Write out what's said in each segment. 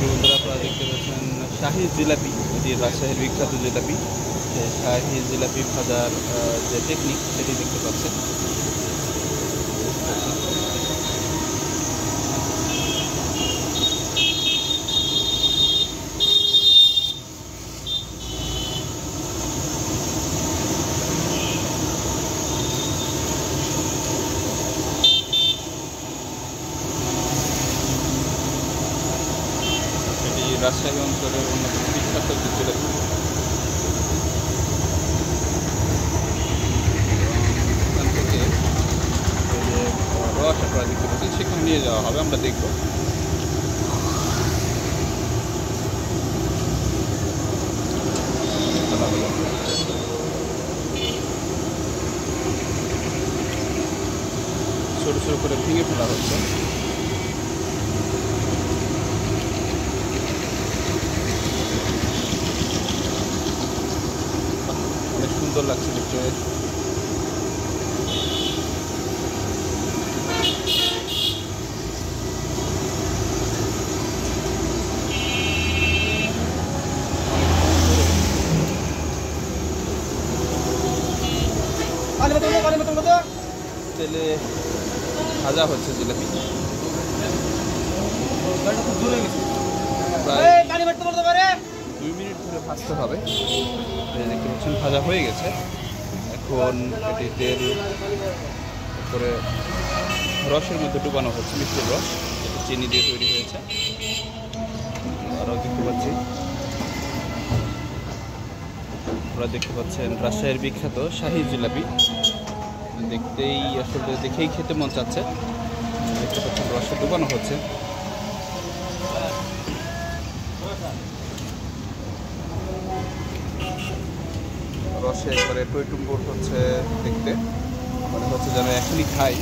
বন্ধুরা আপনারা দেখতে পাচ্ছেন শাহী জিলাপি, এটি রাজশাহীর বিখ্যাত জিলাপি। শাহী জিলাপি ভাজার যে টেকনিক সেটি দেখতে পাচ্ছেন। রাজশাহী অঞ্চলের অন্যতম বিখ্যাত জিলাপি। এখান থেকে যে রস আপনারা দেখতে পাচ্ছেন সেখানে নিয়ে যাওয়া হবে, আমরা দেখব। ছোট ছোট করে ভেঙে ফেলা হচ্ছে। অনেক সুন্দর লাগছে দেখতে। তেলে ভাজা হচ্ছে জিলাপি। প্রায় 2 মিনিট ধরে ভাজতে হবে। দেখতে পাচ্ছেন ভাজা হয়ে গেছে। এখন এটি তেল করে রসের মধ্যে ডুবানো হচ্ছে, মিষ্টির রস, চিনি দিয়ে তৈরি হয়েছে। আরও দেখতে পাচ্ছি, আপনারা দেখতে পাচ্ছেন রাজশাহীর বিখ্যাত শাহী জিলাপি। দেখতেই আসলে দেখেই খেতে মন চাচ্ছে। দেখতে পাচ্ছেন রসে ডুবানো হচ্ছে। রসে একবারে টইটুম্বুর হচ্ছে দেখতে, মনে হচ্ছে যেন এখনই খাই।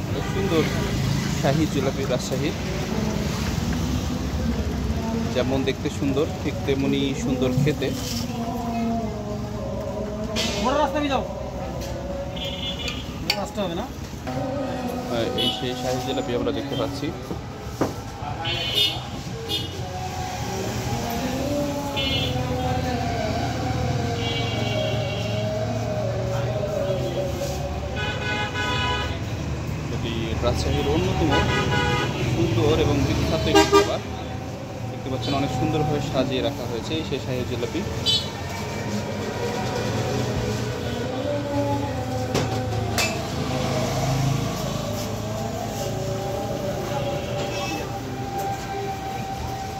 অনেক সুন্দর শাহী জিলাপি রাজশাহীর। যেমন দেখতে সুন্দর, ঠিক তেমনি সুন্দর খেতে। এই সেই শাহী জিলাপি আমরা দেখতে পাচ্ছি। এটি রাজশাহীর অন্যতম সুন্দর এবং বিখ্যাত একটি খাবার। দেখতে পাচ্ছেন অনেক সুন্দরভাবে সাজিয়ে রাখা হয়েছে এই সেই শাহী জিলাপি।